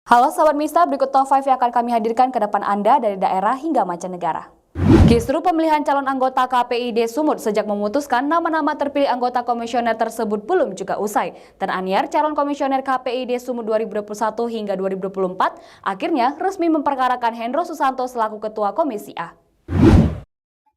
Halo Sobat Mista, berikut top 5 yang akan kami hadirkan ke depan Anda dari daerah hingga mancanegara. Kisru pemilihan calon anggota KPID Sumut sejak memutuskan nama-nama terpilih anggota komisioner tersebut belum juga usai. Dan Aniar, calon komisioner KPID Sumut 2021 hingga 2024, akhirnya resmi memperkarakan Hendro Susanto selaku Ketua Komisi A.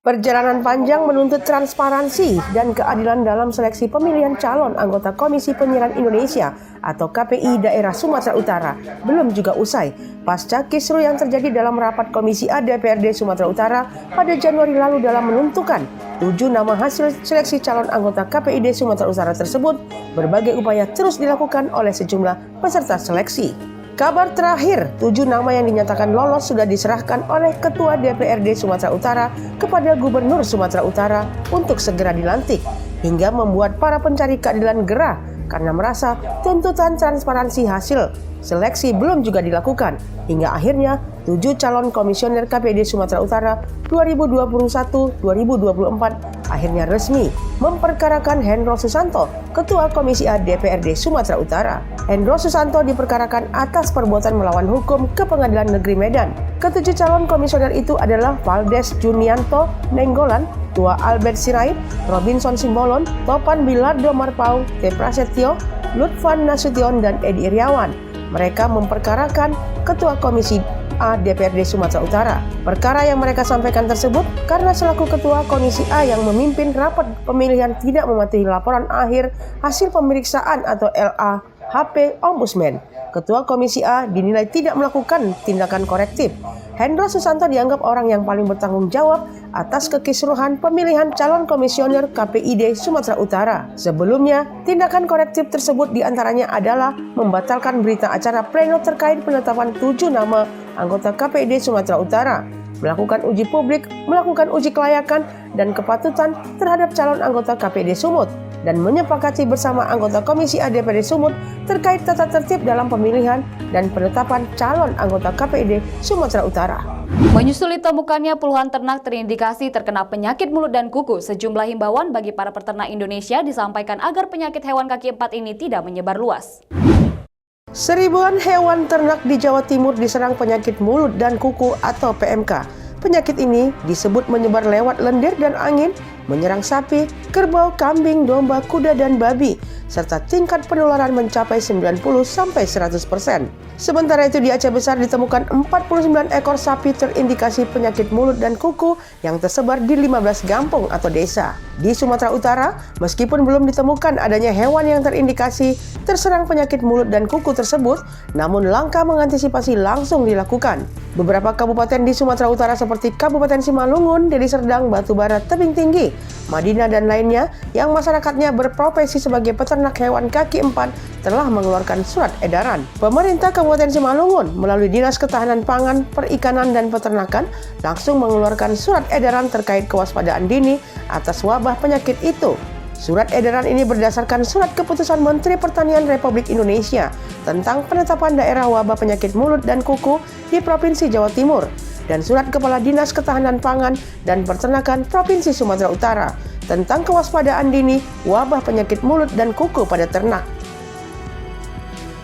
Perjalanan panjang menuntut transparansi dan keadilan dalam seleksi pemilihan calon anggota Komisi Penyiaran Indonesia atau KPI daerah Sumatera Utara belum juga usai pasca kisru yang terjadi dalam rapat Komisi A DPRD Sumatera Utara pada Januari lalu dalam menentukan 7 nama hasil seleksi calon anggota KPID Sumatera Utara tersebut. Berbagai upaya terus dilakukan oleh sejumlah peserta seleksi. Kabar terakhir, 7 nama yang dinyatakan lolos sudah diserahkan oleh Ketua DPRD Sumatera Utara kepada Gubernur Sumatera Utara untuk segera dilantik, hingga membuat para pencari keadilan gerah karena merasa tuntutan transparansi hasil seleksi belum juga dilakukan, hingga akhirnya 7 calon komisioner KPID Sumatera Utara 2021-2024 akhirnya resmi memperkarakan Hendro Susanto, Ketua Komisi A DPRD Sumatera Utara. Hendro Susanto diperkarakan atas perbuatan melawan hukum ke Pengadilan Negeri Medan. Ketujuh calon komisioner itu adalah Valdes Junianto Nenggolan, Tua Albert Sirait, Robinson Simbolon, Topan Bilardo Marpau, T. Prasetyo, Lutfan Nasution, dan Edi Iriawan. Mereka memperkarakan Ketua Komisi A DPRD Sumatera Utara. Perkara yang mereka sampaikan tersebut karena selaku Ketua Komisi A yang memimpin rapat pemilihan tidak mematuhi laporan akhir hasil pemeriksaan atau LAHP Ombudsman. Ketua Komisi A dinilai tidak melakukan tindakan korektif. Hendro Susanto dianggap orang yang paling bertanggung jawab atas kekisruhan pemilihan calon komisioner KPID Sumatera Utara. Sebelumnya, tindakan korektif tersebut diantaranya adalah membatalkan berita acara pleno terkait penetapan 7 nama anggota KPID Sumatera Utara, melakukan uji publik, melakukan uji kelayakan dan kepatutan terhadap calon anggota KPID Sumut, dan menyepakati bersama anggota Komisi A DPRD Sumut terkait tata tertib dalam pemilihan dan penetapan calon anggota KPID Sumatera Utara. Menyusul ditemukannya puluhan ternak terindikasi terkena penyakit mulut dan kuku, sejumlah himbauan bagi para peternak Indonesia disampaikan agar penyakit hewan kaki 4 ini tidak menyebar luas. Seribuan hewan ternak di Jawa Timur diserang penyakit mulut dan kuku atau PMK. Penyakit ini disebut menyebar lewat lendir dan angin, menyerang sapi, kerbau, kambing, domba, kuda, dan babi, serta tingkat penularan mencapai 90-100%. Sementara itu di Aceh Besar ditemukan 49 ekor sapi terindikasi penyakit mulut dan kuku yang tersebar di 15 kampung atau desa. Di Sumatera Utara, meskipun belum ditemukan adanya hewan yang terindikasi terserang penyakit mulut dan kuku tersebut, namun langkah mengantisipasi langsung dilakukan. Beberapa kabupaten di Sumatera Utara seperti Kabupaten Simalungun, Deli Serdang, Batubara, Tebing Tinggi, Madinah, dan lainnya yang masyarakatnya berprofesi sebagai peternak hewan kaki 4 telah mengeluarkan surat edaran. Pemerintah Kabupaten Simalungun melalui Dinas Ketahanan Pangan, Perikanan, dan Peternakan langsung mengeluarkan surat edaran terkait kewaspadaan dini atas wabah penyakit itu. Surat edaran ini berdasarkan surat keputusan Menteri Pertanian Republik Indonesia tentang penetapan daerah wabah penyakit mulut dan kuku di Provinsi Jawa Timur dan surat Kepala Dinas Ketahanan Pangan dan Peternakan Provinsi Sumatera Utara tentang kewaspadaan dini wabah penyakit mulut dan kuku pada ternak.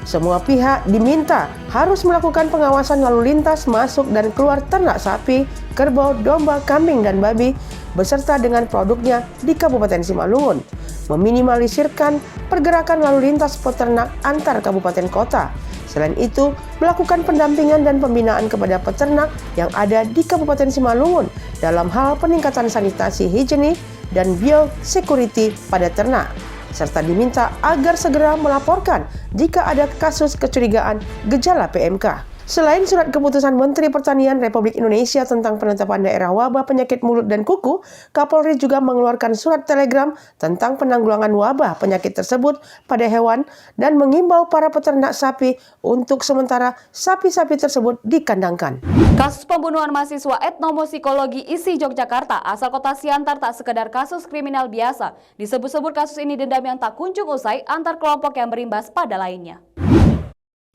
Semua pihak diminta harus melakukan pengawasan lalu lintas masuk dan keluar ternak sapi, kerbau, domba, kambing, dan babi beserta dengan produknya di Kabupaten Simalungun, meminimalisirkan pergerakan lalu lintas peternak antar kabupaten kota. Selain itu, melakukan pendampingan dan pembinaan kepada peternak yang ada di Kabupaten Simalungun dalam hal peningkatan sanitasi higienik dan biosecurity pada ternak, serta diminta agar segera melaporkan jika ada kasus kecurigaan gejala PMK. Selain surat keputusan Menteri Pertanian Republik Indonesia tentang penetapan daerah wabah penyakit mulut dan kuku, Kapolri juga mengeluarkan surat telegram tentang penanggulangan wabah penyakit tersebut pada hewan dan mengimbau para peternak sapi untuk sementara sapi-sapi tersebut dikandangkan. Kasus pembunuhan mahasiswa etnomuksikologi ISI Yogyakarta asal kota Siantar tak sekedar kasus kriminal biasa. Disebut-sebut kasus ini dendam yang tak kunjung usai antar kelompok yang berimbas pada lainnya.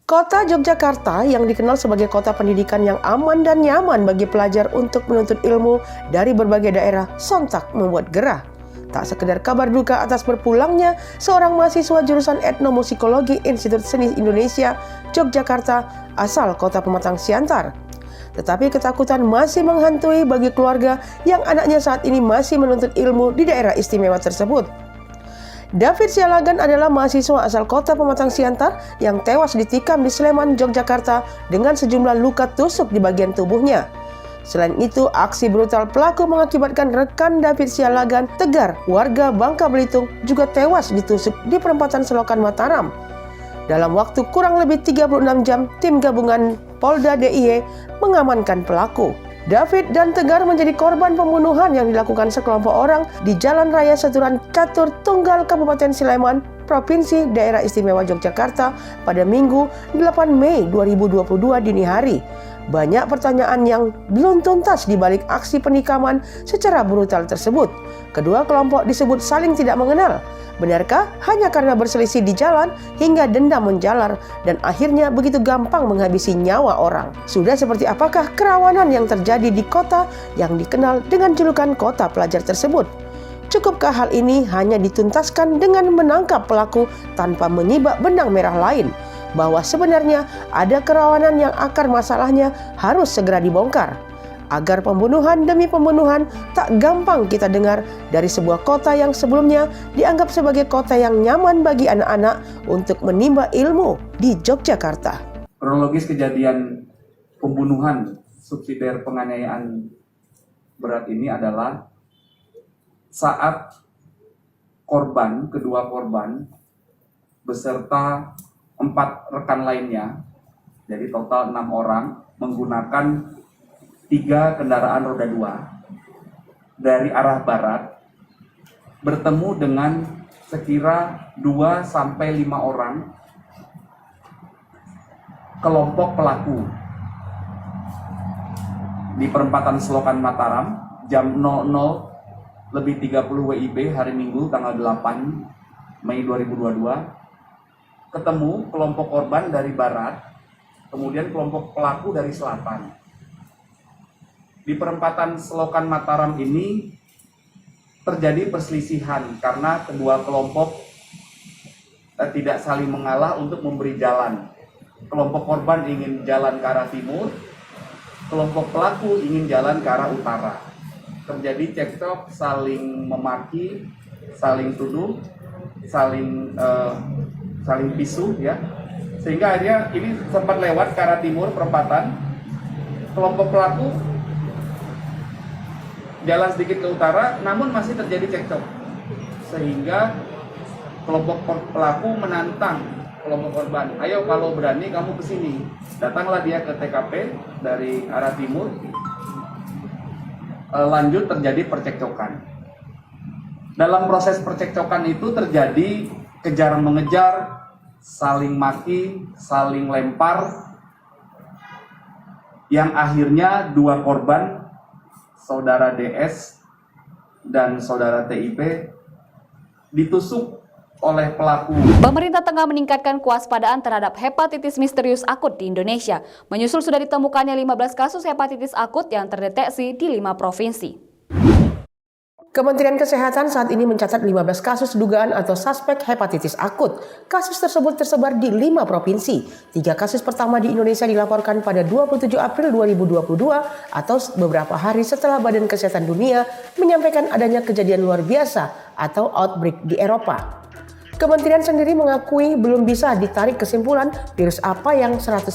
Kota Yogyakarta yang dikenal sebagai kota pendidikan yang aman dan nyaman bagi pelajar untuk menuntut ilmu dari berbagai daerah sontak membuat gerah. Tak sekedar kabar duka atas berpulangnya seorang mahasiswa jurusan etnomusikologi Institut Seni Indonesia, Yogyakarta, asal Kota Pematang Siantar. Tetapi ketakutan masih menghantui bagi keluarga yang anaknya saat ini masih menuntut ilmu di daerah istimewa tersebut. David Sialagan adalah mahasiswa asal Kota Pematang Siantar yang tewas ditikam di Sleman, Yogyakarta dengan sejumlah luka tusuk di bagian tubuhnya. Selain itu, aksi brutal pelaku mengakibatkan rekan David Sialagan, Tegar, warga Bangka Belitung, juga tewas ditusuk di perempatan Selokan Mataram. Dalam waktu kurang lebih 36 jam, tim gabungan Polda DIY mengamankan pelaku. David dan Tegar menjadi korban pembunuhan yang dilakukan sekelompok orang di Jalan Raya Seturan Catur Tunggal, Kabupaten Sleman, Provinsi Daerah Istimewa Yogyakarta pada Minggu 8 Mei 2022 dini hari. Banyak pertanyaan yang belum tuntas di balik aksi penikaman secara brutal tersebut. Kedua kelompok disebut saling tidak mengenal. Benarkah hanya karena berselisih di jalan hingga dendam menjalar dan akhirnya begitu gampang menghabisi nyawa orang? Sudah seperti apakah kerawanan yang terjadi di kota yang dikenal dengan julukan kota pelajar tersebut? Cukupkah hal ini hanya dituntaskan dengan menangkap pelaku tanpa menyibak benang merah lain? Bahwa sebenarnya ada kerawanan yang akar masalahnya harus segera dibongkar. Agar pembunuhan demi pembunuhan tak gampang kita dengar dari sebuah kota yang sebelumnya dianggap sebagai kota yang nyaman bagi anak-anak untuk menimba ilmu di Yogyakarta. Kronologis kejadian pembunuhan subsidiar penganiayaan berat ini adalah saat kedua korban beserta 4 rekan lainnya, jadi total 6 orang, menggunakan 3 kendaraan roda 2 dari arah barat bertemu dengan sekira 2-5 orang kelompok pelaku di perempatan Selokan Mataram jam 00:30 WIB hari Minggu tanggal 8 Mei 2022. Ketemu kelompok korban dari barat, kemudian kelompok pelaku dari selatan. Di perempatan Selokan Mataram ini terjadi perselisihan karena kedua kelompok tidak saling mengalah untuk memberi jalan. Kelompok korban ingin jalan ke arah timur, kelompok pelaku ingin jalan ke arah utara. Terjadi cekcok, saling memaki, saling tuduh, saling pisu, ya. Sehingga akhirnya ini sempat lewat ke arah timur perempatan. Kelompok pelaku jalan sedikit ke utara, namun masih terjadi cekcok, sehingga kelompok pelaku menantang kelompok korban, ayo kalau berani kamu ke sini. Datanglah dia ke TKP dari arah timur. Lanjut terjadi percekcokan. Dalam proses percekcokan itu terjadi kejar mengejar, saling maki, saling lempar, yang akhirnya 2 korban, saudara DS dan saudara TIP, ditusuk oleh pelaku. Pemerintah tengah meningkatkan kewaspadaan terhadap hepatitis misterius akut di Indonesia. Menyusul sudah ditemukannya 15 kasus hepatitis akut yang terdeteksi di 5 provinsi. Kementerian Kesehatan saat ini mencatat 15 kasus dugaan atau suspek hepatitis akut. Kasus tersebut tersebar di 5 provinsi. 3 kasus pertama di Indonesia dilaporkan pada 27 April 2022 atau beberapa hari setelah Badan Kesehatan Dunia menyampaikan adanya kejadian luar biasa atau outbreak di Eropa. Kementerian sendiri mengakui belum bisa ditarik kesimpulan virus apa yang 100%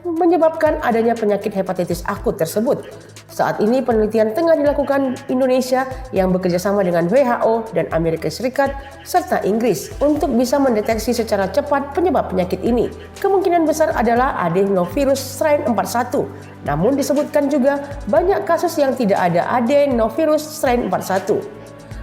menyebabkan adanya penyakit hepatitis akut tersebut. Saat ini penelitian tengah dilakukan Indonesia yang bekerjasama dengan WHO dan Amerika Serikat serta Inggris untuk bisa mendeteksi secara cepat penyebab penyakit ini. Kemungkinan besar adalah adenovirus strain 41. Namun disebutkan juga banyak kasus yang tidak ada adenovirus strain 41.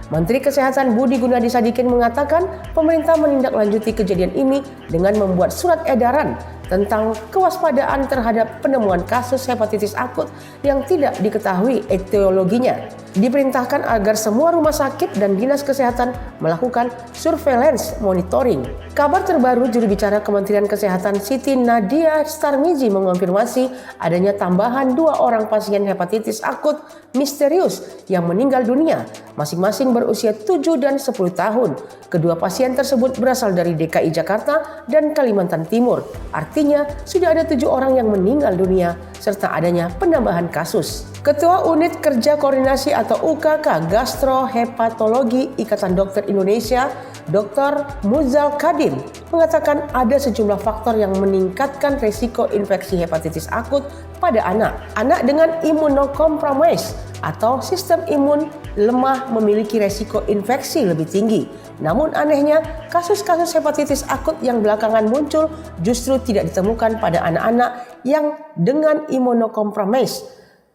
Menteri Kesehatan Budi Gunadi Sadikin mengatakan pemerintah menindaklanjuti kejadian ini dengan membuat surat edaran tentang kewaspadaan terhadap penemuan kasus hepatitis akut yang tidak diketahui etiologinya. Diperintahkan agar semua rumah sakit dan dinas kesehatan melakukan surveillance monitoring. Kabar terbaru, juru bicara Kementerian Kesehatan Siti Nadia Tarmizi mengonfirmasi adanya tambahan 2 orang pasien hepatitis akut misterius yang meninggal dunia, masing-masing berusia 7 dan 10 tahun. Kedua pasien tersebut berasal dari DKI Jakarta dan Kalimantan Timur. Artinya, sudah ada 7 orang yang meninggal dunia serta adanya penambahan kasus. Ketua Unit Kerja Koordinasi atau UKK Gastrohepatologi Ikatan Dokter Indonesia, Dr. Muzal Kadim, mengatakan ada sejumlah faktor yang meningkatkan risiko infeksi hepatitis akut pada anak. Anak dengan imunokompromis atau sistem imun lemah memiliki risiko infeksi lebih tinggi. Namun anehnya, kasus-kasus hepatitis akut yang belakangan muncul justru tidak ditemukan pada anak-anak yang dengan imunokompromis.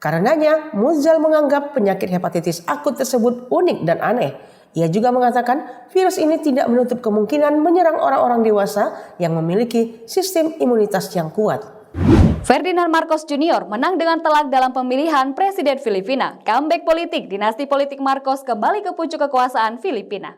Karenanya, Muzal menganggap penyakit hepatitis akut tersebut unik dan aneh. Ia juga mengatakan virus ini tidak menutup kemungkinan menyerang orang-orang dewasa yang memiliki sistem imunitas yang kuat. Ferdinand Marcos Jr. menang dengan telak dalam pemilihan Presiden Filipina. Comeback politik, dinasti politik Marcos kembali ke pucuk kekuasaan Filipina.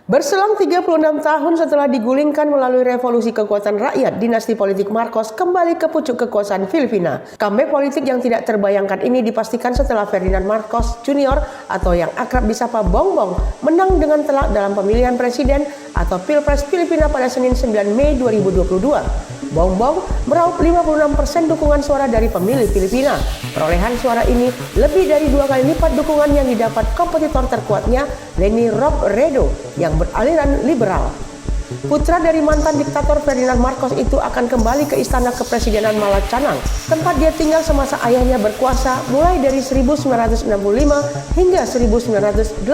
Berselang 36 tahun setelah digulingkan melalui revolusi kekuatan rakyat, dinasti politik Marcos kembali ke pucuk kekuasaan Filipina. Comeback politik yang tidak terbayangkan ini dipastikan setelah Ferdinand Marcos Jr. atau yang akrab disapa Bongbong menang dengan telak dalam pemilihan presiden atau Pilpres Filipina pada Senin 9 Mei 2022. Bongbong meraup 56% dukungan suara dari pemilih Filipina. Perolehan suara ini lebih dari 2 kali lipat dukungan yang didapat kompetitor terkuatnya, Leni Robredo, yang beraliran liberal. Putra dari mantan diktator Ferdinand Marcos itu akan kembali ke istana kepresidenan Malacanang, tempat dia tinggal semasa ayahnya berkuasa mulai dari 1965 hingga 1986.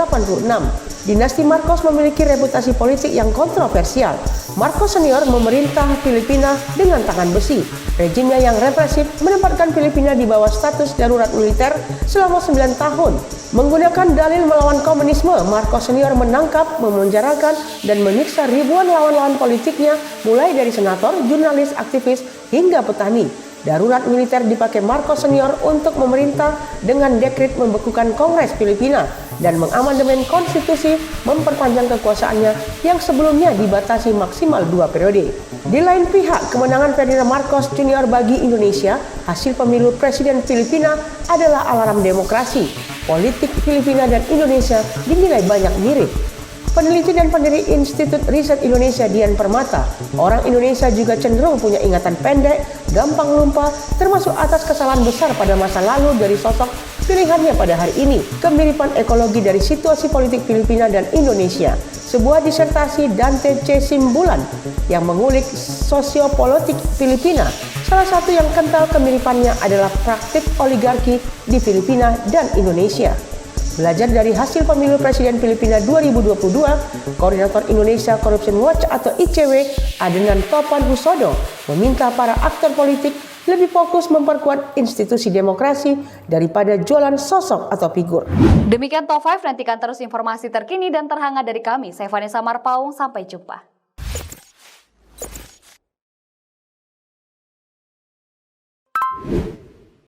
Dinasti Marcos memiliki reputasi politik yang kontroversial. Marcos Senior memerintah Filipina dengan tangan besi. Rejimnya yang represif menempatkan Filipina di bawah status darurat militer selama 9 tahun. Menggunakan dalil melawan komunisme, Marcos Senior menangkap, memenjarakan, dan menyiksa ribuan lawan-lawan politiknya, mulai dari senator, jurnalis, aktivis, hingga petani. Darurat militer dipakai Marcos Senior untuk memerintah dengan dekret membekukan Kongres Filipina dan mengamandemen konstitusi memperpanjang kekuasaannya yang sebelumnya dibatasi maksimal 2 periode. Di lain pihak, kemenangan Ferdinand Marcos Jr. bagi Indonesia, hasil pemilu presiden Filipina adalah alarm demokrasi. Politik Filipina dan Indonesia dinilai banyak mirip. Peneliti dan pendiri Institut Riset Indonesia Dian Permata, orang Indonesia juga cenderung punya ingatan pendek, gampang lupa, termasuk atas kesalahan besar pada masa lalu dari sosok pilihannya pada hari ini. Kemiripan ekologi dari situasi politik Filipina dan Indonesia. Sebuah disertasi Dante C. Simbulan yang mengulik sosiopolitik Filipina. Salah satu yang kental kemiripannya adalah praktik oligarki di Filipina dan Indonesia. Belajar dari hasil pemilu presiden Filipina 2022, Koordinator Indonesia Corruption Watch atau ICW, Adenan Topan Husodo, meminta para aktor politik lebih fokus memperkuat institusi demokrasi daripada jualan sosok atau figur. Demikian Top 5, nantikan terus informasi terkini dan terhangat dari kami. Saya Vanessa Marpaung, sampai jumpa.